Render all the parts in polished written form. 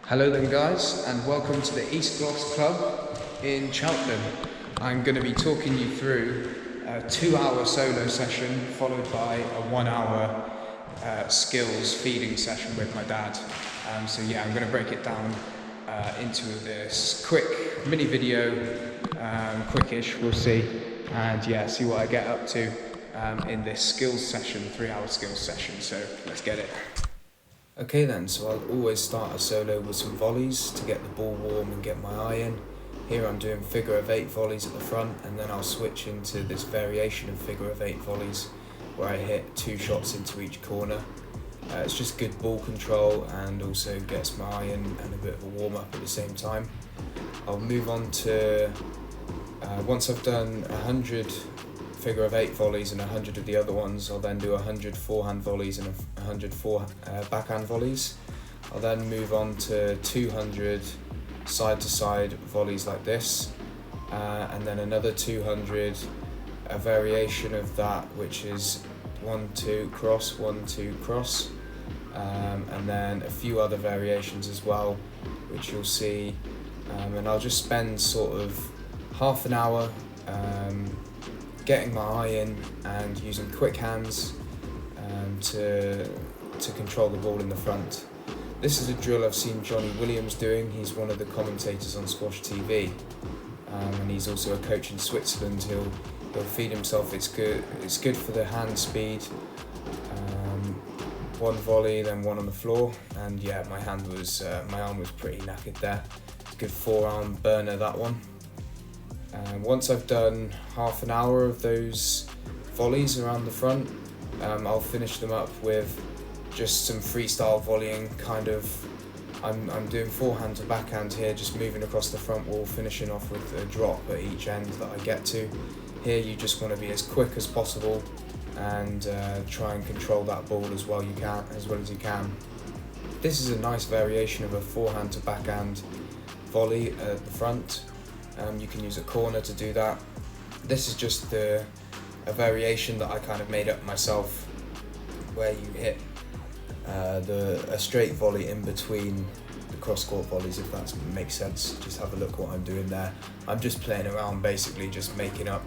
Hello then guys, and welcome to the East Gloss Club in Cheltenham. I'm going to be talking you through a 2-hour solo session followed by a 1-hour skills feeding session with my dad. So yeah, I'm going to break it down into this quick mini video, quickish, we'll see, and yeah, see what I get up to in this skills session, 3-hour skills session. So let's get it. Okay then, so I'll always start a solo with some volleys to get the ball warm and get my eye in. Here I'm doing figure of 8 volleys at the front, and then I'll switch into this variation of figure of 8 volleys where I hit 2 shots into each corner. It's just good ball control and also gets my eye in and a bit of a warm up at the same time. I'll move on to, once I've done 100 figure of 8 volleys and 100 of the other ones, I'll then do 100 forehand volleys and 100 backhand volleys. I'll then move on to 200 side to side volleys like this, and then another 200, a variation of that, which is 1-2 cross, 1-2 cross, and then a few other variations as well, which you'll see, and I'll just spend sort of half an hour getting my eye in and using quick hands to control the ball in the front. This is a drill I've seen Johnny Williams doing. He's one of the commentators on Squash TV, and he's also a coach in Switzerland. He'll feed himself. It's good for the hand speed. One volley, then one on the floor, and yeah, my arm was pretty knackered there. Good forearm burner, that one. Once I've done half an hour of those volleys around the front, I'll finish them up with just some freestyle volleying, kind of. I'm doing forehand to backhand here, just moving across the front wall, finishing off with a drop at each end that I get to. Here you just want to be as quick as possible and try and control that ball as well as you can. This is a nice variation of a forehand to backhand volley at the front. You can use a corner to do that. This is just a variation that I kind of made up myself, where you hit a straight volley in between the cross-court volleys, if that makes sense. Just have a look what I'm doing there. I'm just playing around, basically just making up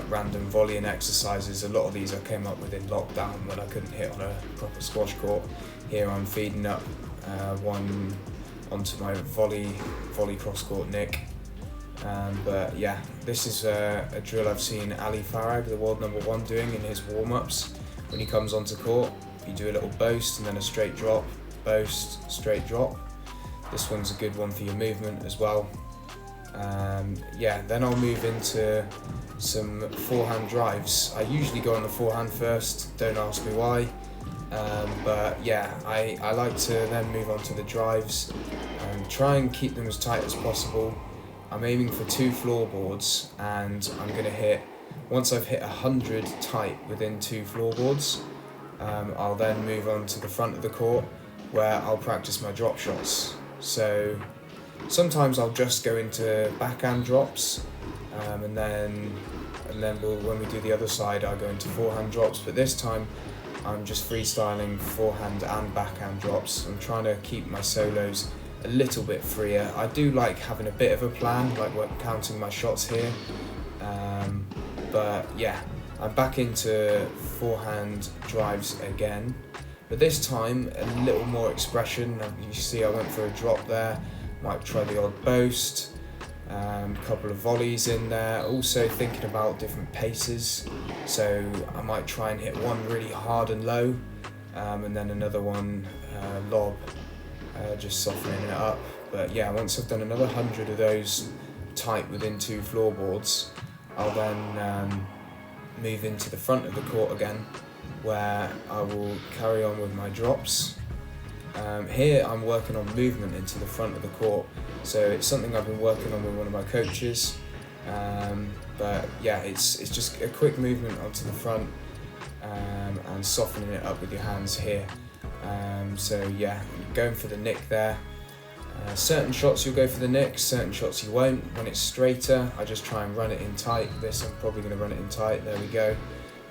random volleying exercises. A lot of these I came up with in lockdown when I couldn't hit on a proper squash court. Here I'm feeding up one onto my volley cross-court nick. But yeah, this is a drill I've seen Ali Farag, the world number 1, doing in his warm-ups. When he comes onto court, you do a little boast and then a straight drop, boast, straight drop. This one's a good one for your movement as well. Yeah, then I'll move into some forehand drives. I usually go on the forehand first, don't ask me why. But yeah, I like to then move on to the drives and try and keep them as tight as possible. I'm aiming for 2 floorboards, and I'm going to hit, once I've hit 100 tight within 2 floorboards, I'll then move on to the front of the court where I'll practice my drop shots. So sometimes I'll just go into backhand drops, and then when we do the other side, I'll go into forehand drops, but this time I'm just freestyling forehand and backhand drops. I'm trying to keep my solos a little bit freer. I do like having a bit of a plan, like counting my shots here, but yeah, I'm back into forehand drives again, but this time a little more expression. You see I went for a drop there, might try the odd boast, a couple of volleys in there, also thinking about different paces, so I might try and hit one really hard and low, and then another one lob, just softening it up. But yeah, once I've done another 100 of those tight within 2 floorboards, I'll then move into the front of the court again, where I will carry on with my drops. Here I'm working on movement into the front of the court, so it's something I've been working on with one of my coaches, but yeah, it's just a quick movement onto the front, and softening it up with your hands here. So yeah, going for the nick there. Certain shots you'll go for the nick, certain shots you won't. When it's straighter, I just try and run it in tight. This I'm probably going to run it in tight, there we go.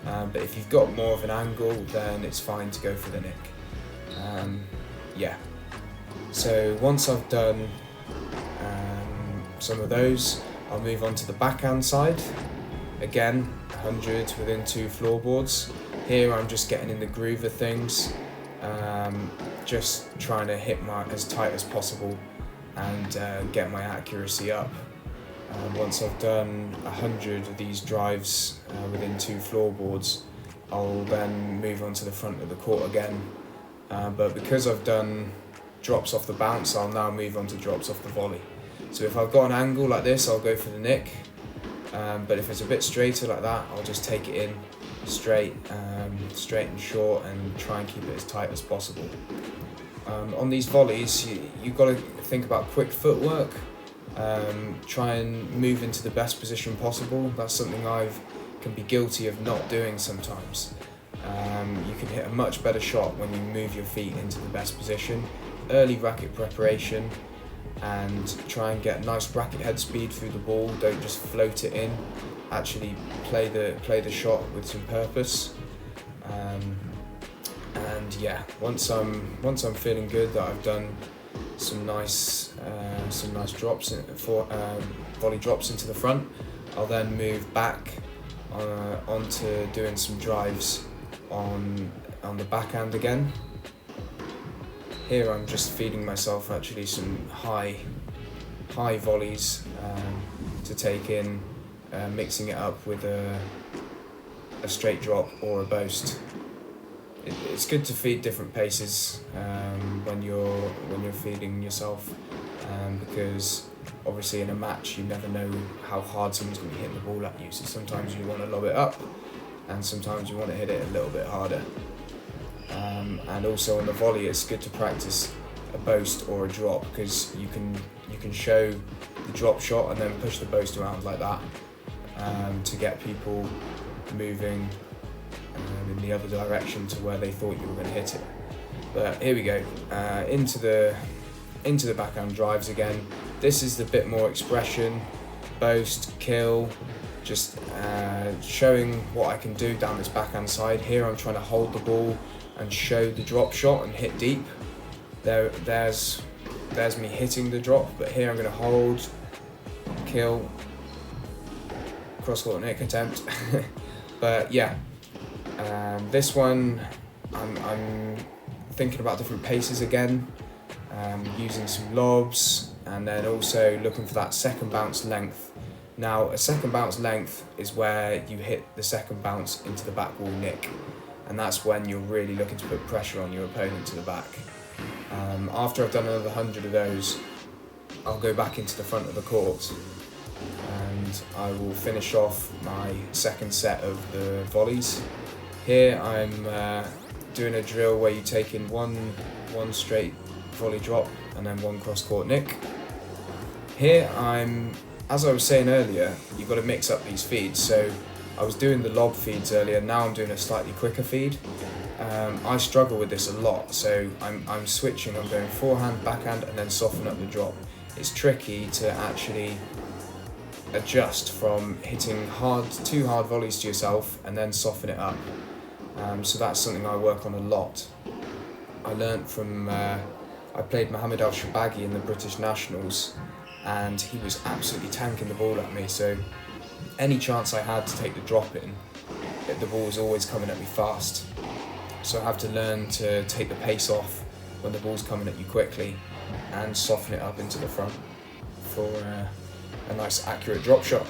But if you've got more of an angle, then it's fine to go for the nick. Yeah. So once I've done some of those, I'll move on to the backhand side. Again, 100 within 2 floorboards. Here I'm just getting in the groove of things, just trying to hit as tight as possible and get my accuracy up. Once I've done 100 of these drives within 2 floorboards, I'll then move on to the front of the court again. But because I've done drops off the bounce, I'll now move on to drops off the volley. So if I've got an angle like this, I'll go for the nick. But if it's a bit straighter like that, I'll just take it in straight and short and try and keep it as tight as possible. On these volleys, you've got to think about quick footwork. Try and move into the best position possible. That's something I can be guilty of not doing sometimes. You can hit a much better shot when you move your feet into the best position. Early racket preparation, and try and get nice racket head speed through the ball. Don't just float it in. Actually play the shot with some purpose. And yeah, once I'm feeling good that I've done some nice drops volley drops into the front, I'll then move back onto doing some drives on the backhand again. Here I'm just feeding myself actually some high volleys to take in, mixing it up with a straight drop or a boast. It's good to feed different paces when you're feeding yourself, because obviously in a match you never know how hard someone's going to be hitting the ball at you. So sometimes you want to lob it up, and sometimes you want to hit it a little bit harder. And also on the volley, it's good to practice a boast or a drop, because you can show the drop shot and then push the boast around like that to get people moving in the other direction to where they thought you were going to hit it. But here we go, into the backhand drives again. This is the bit more expression, boast, kill, just showing what I can do down this backhand side. Here I'm trying to hold the ball and show the drop shot and hit deep. There's me hitting the drop, but here I'm going to hold, kill, cross-court nick attempt. But yeah, this one I'm thinking about different paces again, using some lobs, and then also looking for that second bounce length. Now, a second bounce length is where you hit the second bounce into the back wall nick, and that's when you're really looking to put pressure on your opponent to the back. After I've done another 100 of those, I'll go back into the front of the court and I will finish off my second set of the volleys. Here I'm doing a drill where you take in one straight volley drop and then one cross-court nick. Here as I was saying earlier, you've got to mix up these feeds. So I was doing the lob feeds earlier, now I'm doing a slightly quicker feed. I struggle with this a lot, so I'm switching, I'm going forehand, backhand, and then soften up the drop. It's tricky to actually adjust from hitting two hard volleys to yourself and then soften it up. So that's something I work on a lot. I learnt from, I played Mohammed Al-Shabaghi in the British Nationals, and he was absolutely tanking the ball at me, so any chance I had to take the drop in, the ball was always coming at me fast. So I have to learn to take the pace off when the ball's coming at you quickly and soften it up into the front for a nice accurate drop shot.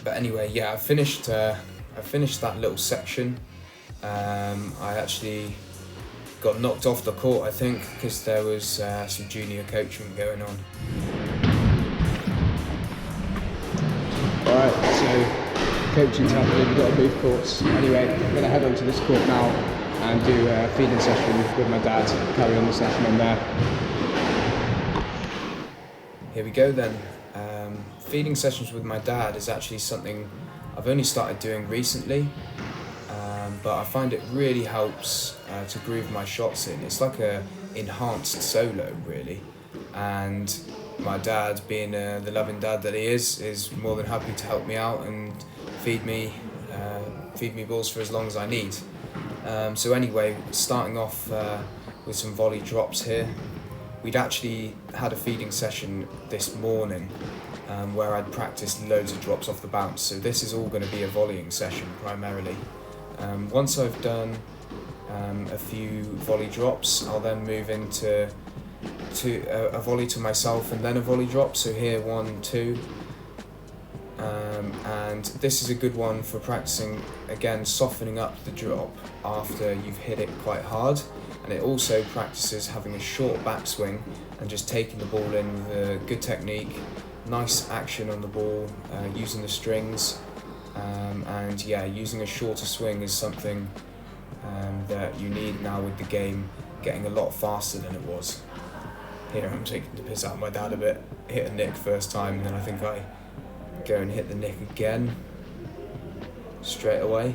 But anyway, yeah, I finished that little section. I actually got knocked off the court, I think, because there was some junior coaching going on. Alright, so coaching's happening, we've got to move courts. Anyway, I'm going to head onto this court now and do a feeding session with my dad, carry on the session on there. Here we go then. Feeding sessions with my dad is actually something I've only started doing recently, but I find it really helps to groove my shots in. It's like a enhanced solo, really. And my dad, being the loving dad that he is more than happy to help me out and feed me balls for as long as I need. So anyway, starting off with some volley drops here. we'd actually had a feeding session this morning where I'd practiced loads of drops off the bounce. So this is all going to be a volleying session primarily. Once I've done a few volley drops, I'll then move into a volley to myself and then a volley drop. So here, 1, 2. And this is a good one for practicing, again, softening up the drop after you've hit it quite hard. And it also practices having a short backswing and just taking the ball in with a good technique, nice action on the ball, using the strings. And yeah, using a shorter swing is something that you need now with the game getting a lot faster than it was. Here I'm taking the piss out of my dad a bit, hit a nick first time, and then I think I go and hit the nick again straight away.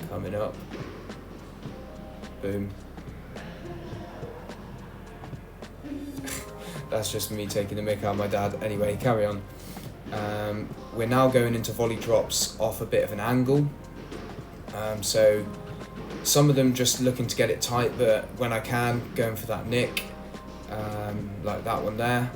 Coming up, boom. That's just me taking the mick out of my dad. Anyway, carry on. We're now going into volley drops off a bit of an angle. So some of them just looking to get it tight, but when I can, going for that nick, like that one there.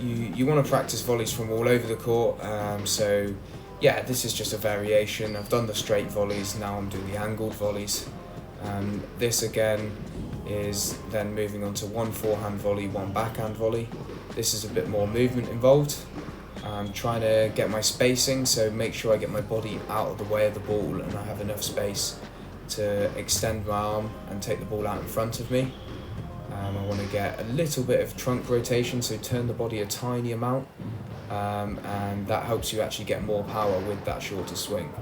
You want to practice volleys from all over the court. So yeah, this is just a variation. I've done the straight volleys, now I'm doing the angled volleys. This again is then moving on to 1 forehand volley, 1 backhand volley. This is a bit more movement involved. I'm trying to get my spacing, so make sure I get my body out of the way of the ball and I have enough space to extend my arm and take the ball out in front of me. I want to get a little bit of trunk rotation, so turn the body a tiny amount, and that helps you actually get more power with that shorter swing.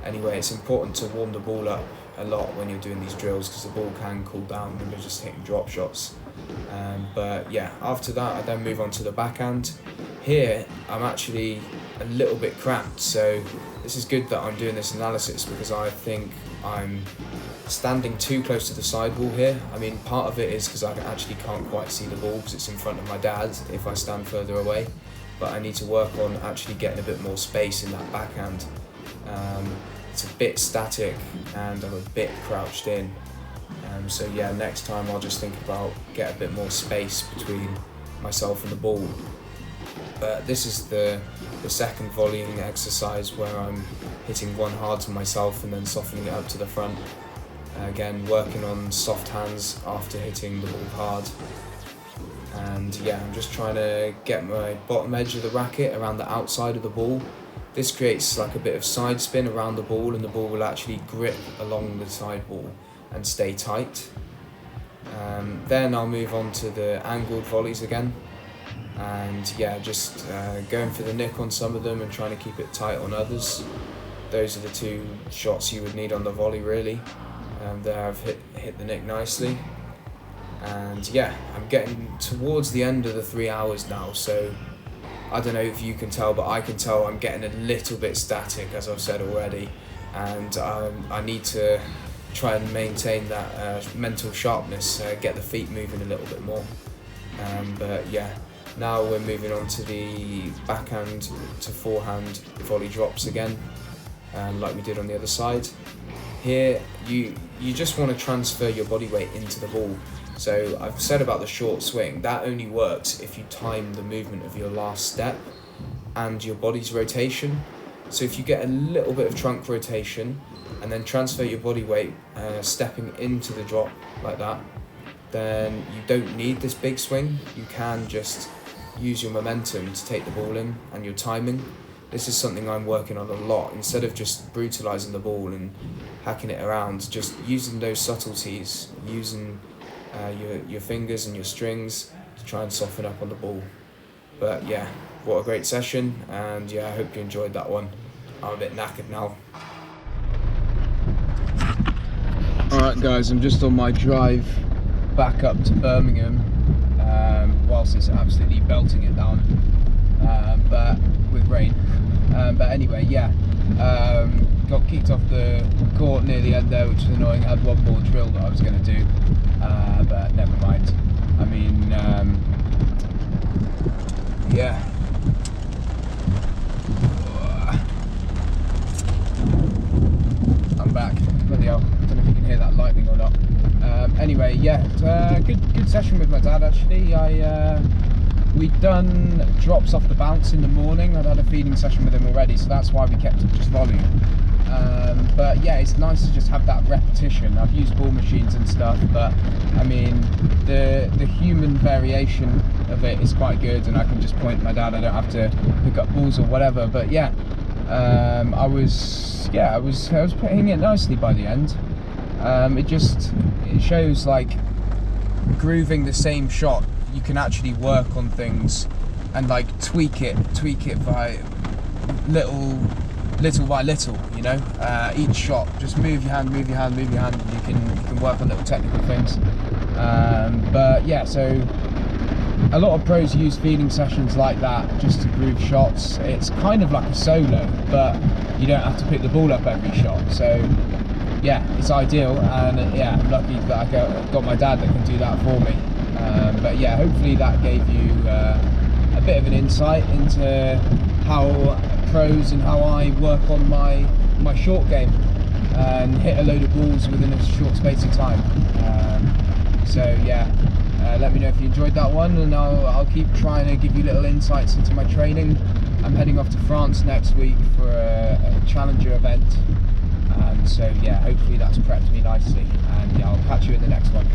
Anyway, it's important to warm the ball up a lot when you're doing these drills because the ball can cool down when you're just hitting drop shots. But yeah, after that I then move on to the backhand. Here I'm actually a little bit cramped, so this is good that I'm doing this analysis because I think I'm standing too close to the sidewall here. I mean, part of it is because I actually can't quite see the ball because it's in front of my dad if I stand further away, but I need to work on actually getting a bit more space in that backhand. It's a bit static and I'm a bit crouched in. So yeah, next time I'll just think about get a bit more space between myself and the ball. But this is the second volleying exercise where I'm hitting one hard to myself and then softening it up to the front. Again, working on soft hands after hitting the ball hard. And yeah, I'm just trying to get my bottom edge of the racket around the outside of the ball. This creates like a bit of side spin around the ball and the ball will actually grip along the side ball and stay tight. Then I'll move on to the angled volleys again. And yeah, just going for the nick on some of them and trying to keep it tight on others. Those are the 2 shots you would need on the volley really. There I've hit the nick nicely. And yeah, I'm getting towards the end of the 3 hours now, so I don't know if you can tell, but I can tell I'm getting a little bit static, as I've said already, and I need to try and maintain that mental sharpness, get the feet moving a little bit more. But yeah, now we're moving on to the backhand to forehand volley drops again, like we did on the other side. Here, you just want to transfer your body weight into the ball. So I've said about the short swing, that only works if you time the movement of your last step and your body's rotation. So if you get a little bit of trunk rotation and then transfer your body weight stepping into the drop like that, then you don't need this big swing. You can just use your momentum to take the ball in and your timing. This is something I'm working on a lot. Instead of just brutalising the ball and hacking it around, just using those subtleties, using your fingers and your strings to try and soften up on the ball. But yeah, what a great session, and yeah, I hope you enjoyed that one. I'm a bit knackered now. Alright guys, I'm just on my drive back up to Birmingham, whilst it's absolutely belting it down, but with rain. But anyway, yeah, got kicked off the court near the end there, which is annoying. I had one more drill that I was going to do, but never mind. I mean, yeah. I'm back. Bloody hell, I don't know if you can hear that lightning or not. anyway, yeah, good session with my dad actually. We'd done drops off the bounce in the morning. I'd had a feeding session with him already, so that's why we kept it just volume. But yeah, it's nice to just have that repetition. I've used ball machines and stuff, but I mean, the human variation of it is quite good, and I can just point at my dad. I don't have to pick up balls or whatever. But yeah, I was hitting it nicely by the end. It shows like grooving the same shot. You can actually work on things and like tweak it by little by little, you know. Each shot, just move your hand. You can work on little technical things. But yeah, so a lot of pros use feeding sessions like that just to groove shots. It's kind of like a solo, but you don't have to pick the ball up every shot. So yeah, it's ideal, and yeah, I'm lucky that I got my dad that can do that for me. But yeah, hopefully that gave you a bit of an insight into how pros and how I work on my short game and hit a load of balls within a short space of time. So yeah, let me know if you enjoyed that one, and I'll keep trying to give you little insights into my training. I'm heading off to France next week for a Challenger event, so yeah, hopefully that's prepped me nicely, and yeah, I'll catch you in the next one.